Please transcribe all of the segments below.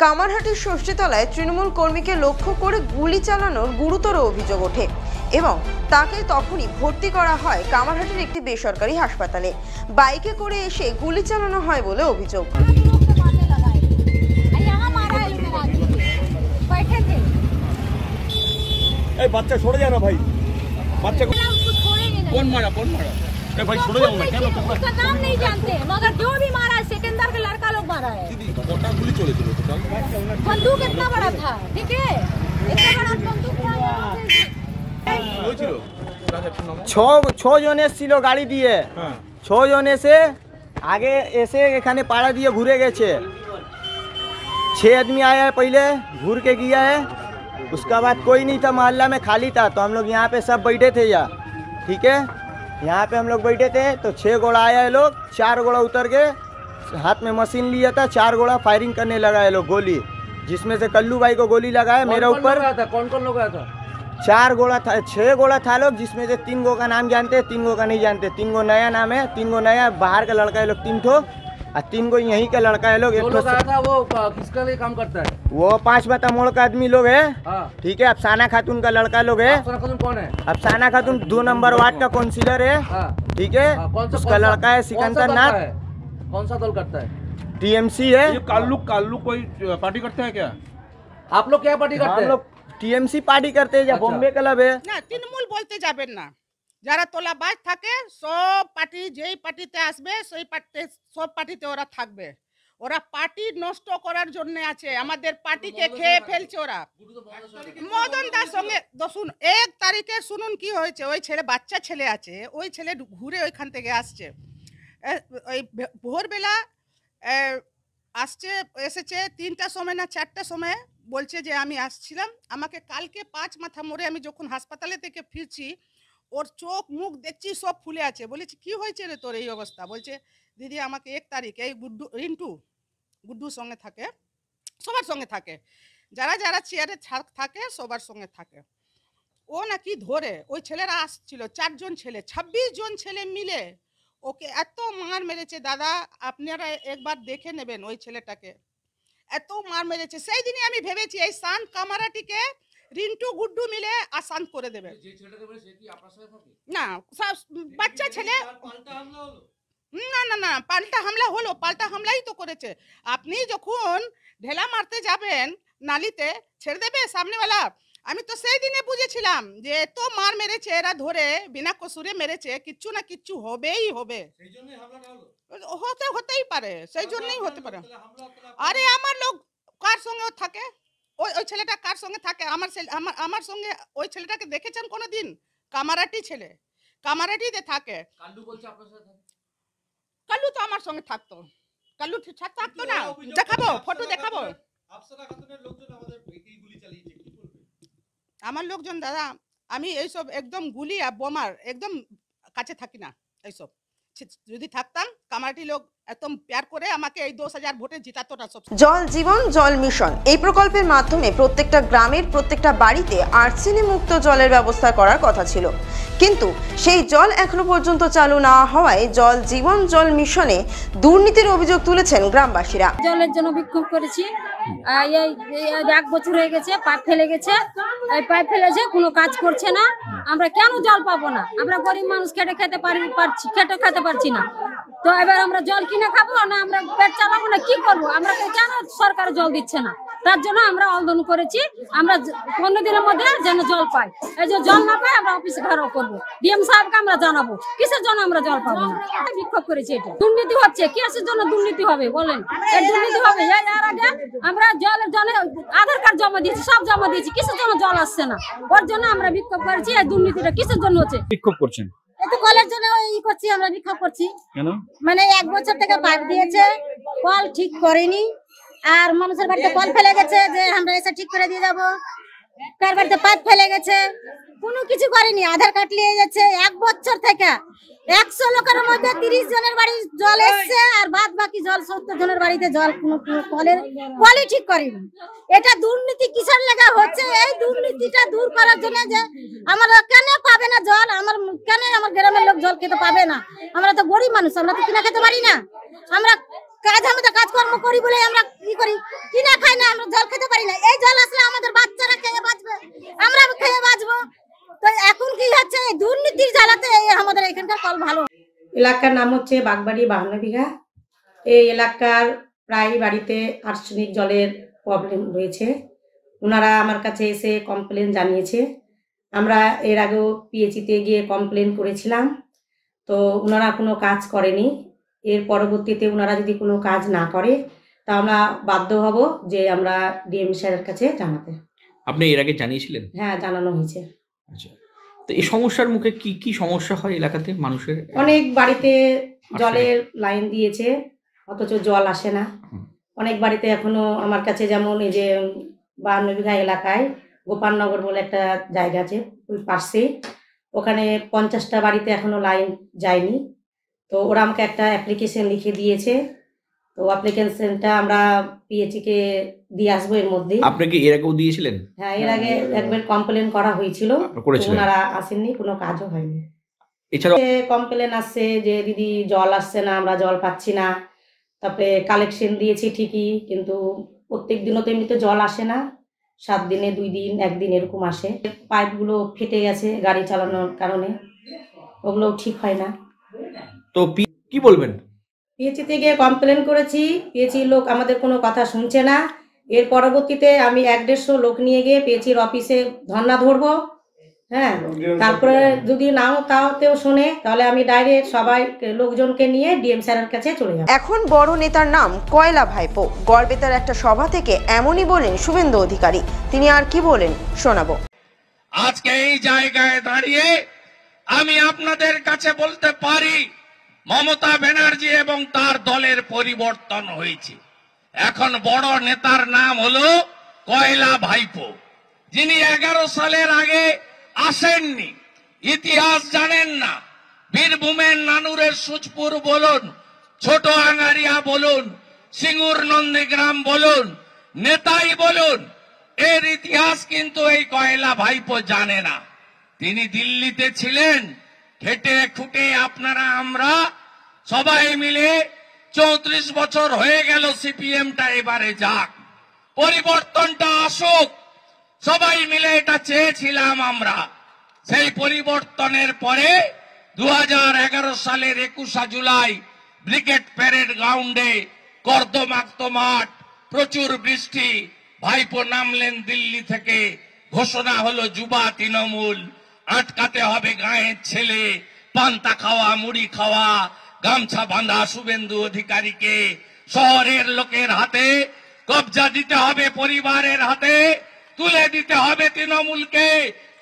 কামারহাটির ষষ্ঠীতলায় তৃণমূল কর্মীকে লক্ষ্য করে গুলি চালানোর গুরুতর অভিযোগ ওঠে এবং তাকে তখনই ভর্তি করা হয় কামারহাটির একটি বেসরকারি হাসপাতালে। বাইকে করে এসে গুলি চালানো হয় বলে অভিযোগ। बच्चा छोड़ जाना भाई, बच्चे को कौन मारा भाई छोड़ जाओ ना, क्या उसका नाम नहीं जानते मगर जो भी मारा है सिकंदर के लड़का लोग मारा है। मोटा गुली चले थे, बंदूक इतना बड़ा था, ठीक है, इतना बड़ा बंदूक था। छह जने ছিল গাড়ি দিয়ে, 6 জন এসে आगे ऐसे এখানে পাড়া দিয়ে ঘুরে গেছে। 6 आदमी आया है, पहले घूर के गया है, उसका बाद कोई नहीं था, मोहल्ला में खाली था, तो हम लोग यहाँ पे सब बैठे थे यहाँ, ठीक है, यहाँ पे हम लोग बैठे थे तो 6 गोला आया है लोग, 4 गोला उतर के हाथ में मशीन लिया था, 4 गोला फायरिंग करने लगा है लोग गोली, जिसमें से कल्लू भाई को गोली लगाया मेरे ऊपर। कौन कौन लोग आया था? 4 गोला था, 6 गोला था लोग, जिसमें से 3 गो का नाम जानते हैं, 3 गो का नहीं जानते। 3 गो नया नाम है, 3 गो नया बाहर का लड़का है लोग 3 ठो, और 3 गो यहीं का लड़का है लोग। एक लोग आया था वो किसका लिए काम करता है? वो 5 बता मोड़ का आदमी लोग है, ठीक है। अफसाना खातून का लड़का लोग है। अफसाना खातून कौन है? अफसाना खातून 2 नंबर वार्ड का काउंसिलर है, ठीक है। उसका लड़का है सिकंदर नाथ। कौन सा दल करता है? टीएमसी है। काल्लू कोई पार्टी करते हैं क्या? आप लोग क्या पार्टी करते हैं? हम लोग टीएमसी पार्टी करते हैं, या बॉम्बे क्लब है না। তৃণমূল বলতে যাবেন না, যারা তোলাবাজ থাকে সব পার্টি যেই পার্টিতে আসবে সেই পার্টিতে সব পার্টিতে ওরা থাকবে। ওরা পার্টি নষ্ট করার জন্য আছে, আমাদের পার্টিকে খেয়ে ফেলছে ওরা। মদন দাস সঙ্গে শুন, 1 তারিখে শুনুন কি হয়েছে। ওই ছেলে বাচ্চা ছেলে আছে, ওই ছেলে ঘুরে ওইখান থেকে আসছে, ওই ভোরবেলা আসছে, এসেছে 3টার সময় না 4টার সময়, বলছে যে আমি আসছিলাম। আমাকে কালকে 5 মাথা মোড়ে আমি যখন হাসপাতালে থেকে ফিরছি, ওর চোখ মুখ দেখছি সব ফুলে আছে। বলেছি কি হয়েছে রে তোর এই অবস্থা? বলছে দিদি আমাকে 1 তারিখ এই গুড্ডুর সঙ্গে থাকে, সবার সঙ্গে থাকে, যারা যারা চেয়ারে থাকে সবার সঙ্গে থাকে, ও নাকি ধরে ওই ছেলেরা আসছিল 4 জন ছেলে, 26 জন ছেলে মিলে ওকে এত মার মেরেছে। দাদা আপনারা একবার দেখে নেবেন ওই ছেলেটাকে, এত মার মেরেছে। সেই দিনই আমি ভেবেছি এই শান্ত কামারাটিকে রিন্টু গুড্ডু মিলে আসান করে দেবে। না বাচ্চা ছেলে, না না না পাল্টা হামলা হলো, পাল্টা হামলাই তো করেছে। আপনি যখন ঢেলা মারতে যাবেন নালিতে, ছেড়ে দেবে সামনেওয়ালা? আমি তো সেই দিনে বুঝেছিলাম যে এত মার মেরেছে এরা, ধরে বিনা কসুরে মেরেছে, কিচ্ছু না কিচ্ছু হবেই হবে, হতেই পারে, সেই জন্যই হতে পারে। আরে আমার লোক কার সঙ্গে থাকে, ওই ছেলেটা কার সঙ্গে থাকে? আমার সঙ্গে ওই ছেলেটাকে দেখেছেন কোনোদিন? কামারাটি ছেলে, কামারাটিতে থাকে। কাল্লু তো আমার সঙ্গে থাকতো, কাল্লু থাকতো না, দেখাবো ফটো দেখাবো। আমার লোকজন দাদা, আমি এইসব একদম গুলি আর বোমার একদম কাছে থাকি না। এইসব যদি থাকতাম, কামারহাটি লোক একদম প্যার করে আমাকে এই 10,000 ভোটে জিতাতো না। সব জল জীবন জল মিশন এই প্রকল্পের মাধ্যমে প্রত্যেকটা গ্রামের প্রত্যেকটা বাড়িতে আর্সেনিক মুক্ত জলের ব্যবস্থা করার কথা ছিল, কিন্তু সেই জল এখনো পর্যন্ত চালু না হওয়ায় জল জীবন জল মিশনে দুর্নীতির অভিযোগ তুলেছেন গ্রামবাসীরা। জলের জন্য বিক্ষোভ করেছি, এই 1 বছর হয়ে গেছে, পাইপ ফেলে গেছে, এই পাইপ ফেলেছে, কোনো কাজ করছে না। আমরা কেন জল পাবো না? আমরা গরিব মানুষ, খেটে খেতে পারছি না, তো এবার আমরা জল কিনে খাবো না, আমরা পেট চালাবো না, কি করবো? আমরা কেন সরকার জল দিচ্ছে না? তার জন্য আমরা আন্দোলন করেছি, আমরা 15 দিনের মধ্যে যেন জল পাই। এই যে জল না পাই আমরা অফিসে ঘেরাও করবো, ডিএম সাহেবকে আমরা জানাবো কিসের জন্য আমরা জল পাবো না। বিক্ষোভ করেছি, এটা দুর্নীতি হচ্ছে। কিসের জন্য দুর্নীতি হবে বলেন? এই দুর্নীতি হবে। এর আগে আমরা জলের জন্য আধার কার্ড জমা দিয়েছি, সব জমা দিয়েছি, কিসের জন্য জল আসছে না? ওর জন্য আমরা বিক্ষোভ করেছি। এই দুর্নীতিটা কিসের জন্য হচ্ছে? বিক্ষোভ করছেন? একটু কলের জন্য করছি, আমরা বিক্ষোভ করছি। কেন? মানে 1 বছর থেকে পাইপ দিয়েছে, কল ঠিক করেনি, আর মানুষের বাড়িতে কল ফেলে গেছে যে আমরা এসে ঠিক করে দিয়ে যাবো, কার বাড়িতে পাইপ ফেলে গেছে, কোনো কিছু করেনি। আধার কার্ড নিয়ে যাচ্ছে 1 বছর থেকে, 100 লোকের মধ্যে 30 জনের বাড়ি জল এসছে, আর বাদ বাকি জল 70 জনের বাড়িতে জল কোনো কলই ঠিক করেনি। এটা দুর্নীতি কিসের লাগা হচ্ছে? এই দুর্নীতিটা দূর করার জন্য যে আমরা কেন পাবে না জল, কেন আমার গ্রামের লোক জল খেতে পাবে না? আমরা তো গরিব মানুষ, আমরা তো কিনা খেতে পারি না। আমরা কাজকর্ম করি বলে আমরা কি করি, কিনা খাই না। এলাকার নাম হচ্ছে বাগবাড়ি 52 বিঘা। এই এলাকার প্রায় বাড়িতে আর্সেনিক জলের প্রবলেম রয়েছে। ওনারা আমার কাছে এসে কমপ্লেন জানিয়েছে। আমরা এর আগেও পিএইচিতে গিয়ে কমপ্লেন করেছিলাম, তো ওনারা কোনো কাজ করেনি। এর পরবর্তীতে ওনারা যদি কোনো কাজ না করে তা আমরা বাধ্য হব যে আমরা ডিএম স্যারের কাছে জানাতে। আপনি এর আগে জানিয়েছিলেন? হ্যাঁ, জানানো হয়েছে। আচ্ছা, তো এই সমস্যার মুখে কি কি সমস্যা হয় এলাকাতে মানুষের? অনেক বাড়িতে জলের লাইন দিয়েছে অথচ জল আসে না। অনেক বাড়িতে এখনো আমার কাছে, যেমন এই যে 52 বিঘা এলাকায় গোপালনগর বলে একটা জায়গা আছে ওই পাশে, ওখানে 50টা বাড়িতে এখনো লাইন যায়নি। তো ওরা আমাকে একটা অ্যাপ্লিকেশন লিখে দিয়েছে, তো অ্যাপ্লিকেশনটা আমরা পিএইচিকে দিয়ে আসবো এর মধ্যে। আপনি কি এর আগেও দিয়েছিলেন? হ্যাঁ, এর আগে একবার কমপ্লেন করা হয়েছিল, ওনারা আসেননি, কোনো কাজও হয়নি। এছাড়া কমপ্লেন আসছে যে দিদি জল আসছে না, আমরা জল পাচ্ছি না। তারপরে কালেকশন দিয়েছি ঠিকই, কিন্তু প্রত্যেক দিনও তো এমনিতে জল আসে না, 7 দিনে 2 দিন 1 দিন এরকম আসে। পাইপগুলো ফেটে গেছে গাড়ি চালানোর কারণে, ওগুলো ঠিক হয় না। তো কি বলবেন? পিএইচিতে গিয়ে কমপ্লেন করেছি, পিএইচির লোক আমাদের কোনো কথা শুনছে না। এর পরবর্তীতে আমি 1-150 লোক নিয়ে গিয়ে পিএইচির অফিসে ধর্ণা ধরবো। হ্যাঁ, তারপরে যদি নাও তাওতেও শোনে তাহলে আমি ডাইরেক্ট সবাই লোকজনকে নিয়ে ডিএম স্যারের কাছে চলে যাব। এখন বড় নেতার নাম কয়লা ভাইপো। গড়বেতার একটা সভা থেকে এমনই বলেন শুভেন্দু অধিকারী। তিনি আর কি বলেন শোনাবো। আজকে এই জায়গায় দাঁড়িয়ে আমি আপনাদের কাছে বলতে পারি, মমতা ব্যানার্জি এবং তার দলের পরিবর্তন হয়েছে। এখন বড় নেতার নাম হলো কয়লা ভাইপো, যিনি 11 সালের আগে আসেননি, ইতিহাস জানেন না। বীরভূমের নানুরের সুচপুর বলুন, ছোট আঙ্গারিয়া বলুন, সিঙ্গুর নন্দীগ্রাম বলুন, নেতাই বলুন, এর ইতিহাস কিন্তু এই কয়লা ভাইপো জানে না। তিনি দিল্লিতে ছিলেন, খেটে খুঁটে আপনারা আমরা সবাই মিলে 34 বছর হয়ে গেল। সিপিএমটা এবারে যাক, পরিবর্তনটা আসুক, সবাই মিলে এটা চেয়েছিলাম আমরা। সেই পরিবর্তনের পরে 2011 সালের 21 জুলাই ব্রিগেড প্যারেড গ্রাউন্ডে কর্দমাক্ত মাঠ, প্রচুর বৃষ্টি, ভাইপো নামলেন দিল্লি থেকে, ঘোষণা হলো যুবা তৃণমূল, আটকাতে হবে গাঁয়ের ছেলে, পান্তা খাওয়া মুড়ি খাওয়া, গামছা বাঁধা শুভেন্দু অধিকারীকে শহরের লোকের হাতে কবজা দিতে হবে, পরিবারের হাতে তুলে দিতে হবে তৃণমূলকে।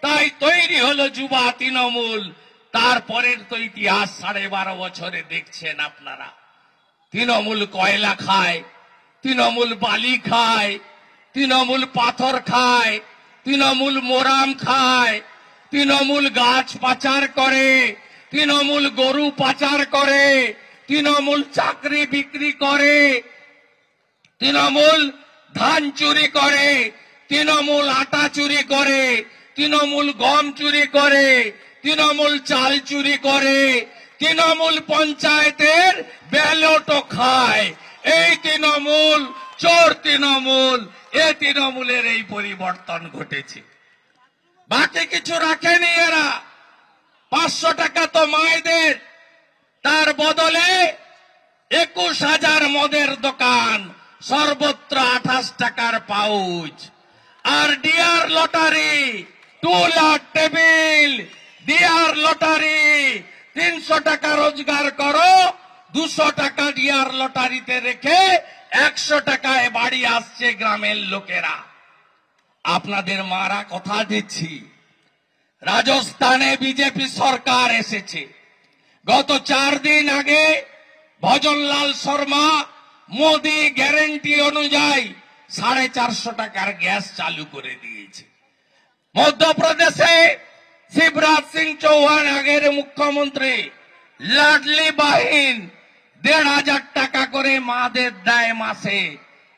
তাই তৈরি হলো যুবা তৃণমূল। তারপরের তো ইতিহাস 12.5 বছরে দেখছেন আপনারা। তৃণমূল কয়লা খায়, তৃণমূল বালি খায়, তৃণমূল পাথর খায়, তৃণমূল মোরাম খায়, তৃণমূল গাছ পাচার করে, তৃণমূল গরু পাচার করে, তৃণমূল চাকরি বিক্রি করে, তৃণমূল ধান চুরি করে, তৃণমূল আটা চুরি করে, তৃণমূল গম চুরি করে, তৃণমূল চাল চুরি করে, তৃণমূল পঞ্চায়েতের ব্যালটও খায়। এই তৃণমূল চোর তৃণমূল, এই তৃণমূলের এই পরিবর্তন ঘটেছে। বাকি কিছু রাখেনি এরা। 500 টাকা তো মায়েদের, তার বদলে 21,000 মদের দোকান, সর্বত্র 28 টাকার পাউচ। আর Dear Lottery, 2 lakh table, Dear Lottery, 300 টাকা রোজগার করো, 200 টাকা ডিয়ার লটারিতে রেখে 100 টাকায় বাড়ি আসছে গ্রামের লোকেরা। আপনাদের মারা কথা দিচ্ছি, রাজস্থানে বিজেপি সরকার এসেছে। গত 4 দিন আগে ভজনলাল শর্মা মোদি গ্যারেন্টি অনুযায়ী 450 টাকার গ্যাস চালু করে দিয়েছে। মধ্যপ্রদেশে শিবরাজ সিং চৌহান আগের মুখ্যমন্ত্রী, লাডলি বাহিন 1,500 টাকা করে মাদের দেয় মাসে,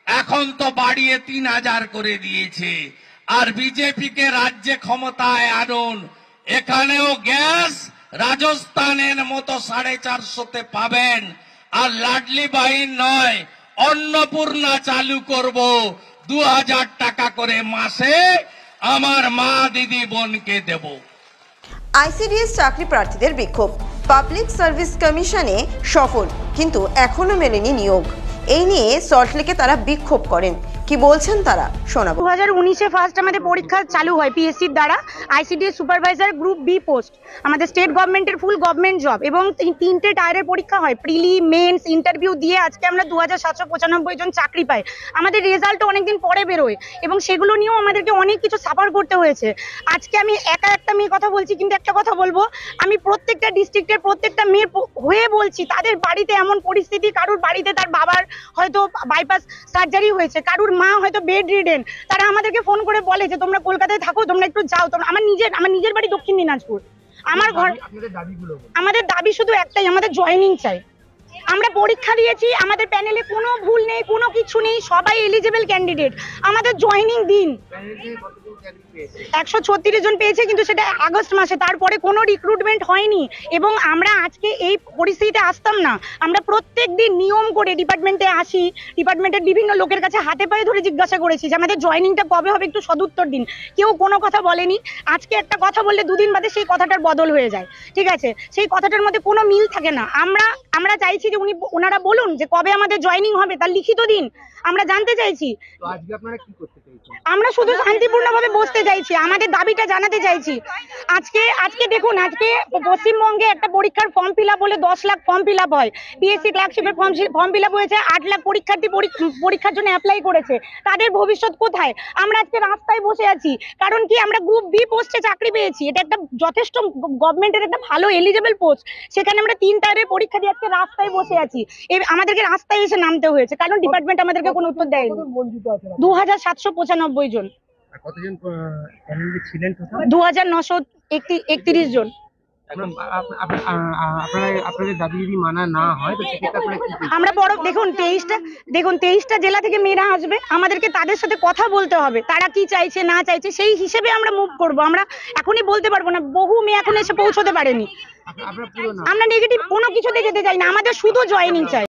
এখন তো বাড়িয়ে 3,000 করে দিয়েছে। আর বিজেপিকে রাজ্যে ক্ষমতায় আনুন, এখানেও গ্যাস রাজস্থানের মতো 450-তে পাবেন। আর লাডলি বাহিন নয়, অন্নপূর্ণা চালু করব, 2,000 টাকা করে মাসে আমার মা দিদি বোনকে দেব। আইসিডিএস চাকরি প্রার্থীদের বিক্ষোভ। পাবলিক সার্ভিস কমিশনে সফল, কিন্তু এখনো মেলেনি নিয়োগ। এই নিয়ে সল্টলেকে তারা বিক্ষোভ করেন। কি বলছেন তারা শোনাবো। 2019-এ ফার্স্ট আমাদের পরীক্ষা চালু হয় পিএসসির দ্বারা, ICDS supervisor group B post, আমাদের স্টেট গভর্নমেন্টের ফুল গভর্নমেন্ট জব, এবং 3টে টায়ারের পরীক্ষা হয়, প্রিলি, মেন্স, ইন্টারভিউ দিয়ে আজকে আমরা 2795 জন চাকরি পাই। আমাদের রেজাল্টও অনেকদিন পরে বেরোয় এবং সেগুলো নিয়েও আমাদেরকে অনেক কিছু সাফার করতে হয়েছে। আজকে আমি একা একটা মেয়ে কথা বলছি, কিন্তু একটা কথা বলবো, আমি প্রত্যেকটা ডিস্ট্রিক্টের প্রত্যেকটা মেয়ের হয়ে বলছি, তাদের বাড়িতে এমন পরিস্থিতি, কারুর বাড়িতে তার বাবার হয়তো বাইপাস সার্জারি হয়েছে, কারুর মা হয়তো বেড রিডেন, তারা আমাদেরকে ফোন করে বলে যে তোমরা কলকাতায় থাকো, তোমরা একটু যাও। তোমরা আমার নিজের বাড়ি দক্ষিণ দিনাজপুর। আমার ঘর, আমাদের দাবি শুধু একটাই, আমাদের জয়েনিং চাই। আমরা পরীক্ষা দিয়েছি, আমাদের প্যানেলে কোনো ভুল নেই, কোনো কিছু নেই, সবাই এলিজিবল ক্যান্ডিডেট, আমাদের জয়েনিং দিন। 136 জন পেয়েছে, কিন্তু সেটা আগস্ট মাসে, তারপরে কোনো রিক্রুটমেন্ট হয়নি। এবং আমরা আজকে এই পরিস্থিতিতে আসতাম না। আমরা প্রত্যেক দিন নিয়ম করে ডিপার্টমেন্টে আসি, ডিপার্টমেন্টের বিভিন্ন লোকের কাছে হাতে পায়ে ধরে জিজ্ঞাসা করেছি যে আমাদের জয়েনিংটা কবে হবে, একটু সদুত্তর দিন। কেউ কোনো কথা বলেনি। আজকে একটা কথা বললে 2 দিন বাদে সেই কথাটার বদল হয়ে যায়, ঠিক আছে? সেই কথাটার মধ্যে কোনো মিল থাকে না। আমরা চাইছি যে ওনারা বলুন যে কবে আমাদের জয়েনিং হবে, তার লিখিত দিন আমরা জানতে চাইছি। আমরা শুধু শান্তিপূর্ণভাবে বসতে চাইছি, আমাদের দাবিটা জানাতে চাইছি। আজকে দেখুন, আজকে পশ্চিমবঙ্গে একটা পরীক্ষার ফর্ম ফিল আপ হলে 10 লাখ ফর্ম ফিল আপ হয়। পিএসসি ক্লার্কশিপের ফর্ম ফিল আপ হয়েছে, 8 লাখ পরীক্ষার্থী পরীক্ষার জন্য অ্যাপ্লাই করেছে। তাদের ভবিষ্যৎ কোথায়? আমরা আজকে রাস্তায় বসে আছি, কারণ কি আমরা গ্রুপ বি পোস্টে চাকরি পেয়েছি। এটা একটা যথেষ্ট গভর্নমেন্টের একটা ভালো এলিজিবল পোস্ট, সেখানে আমরা 3 টায়ারের পরীক্ষা দিয়ে আজকে রাস্তায় বসে আছি। আমাদেরকে রাস্তায় এসে নামতে হয়েছে, কারণ ডিপার্টমেন্ট আমাদেরকে কোনো উত্তর দেয়নি। 2795 জন। কতজন ছিলেন? 2931 জন। আপনাদের দাবি যদি মানা না হয় তো সেক্ষেত্রে আপনারা কি করবেন? আমরা দেখুন 23টা জেলা থেকে মেয়েরা আসবে, আমাদেরকে তাদের সাথে কথা বলতে হবে, তারা কি চাইছে না চাইছে, সেই হিসেবে আমরা মুভ করব। আমরা এখনই বলতে পারবো না, বহু মেয়ে এখন এসে পৌঁছতে পারেনি। আমরা নেগেটিভ কোনো কিছুতে যেতে চাই না, আমাদের শুধু জয়েনিং চাই।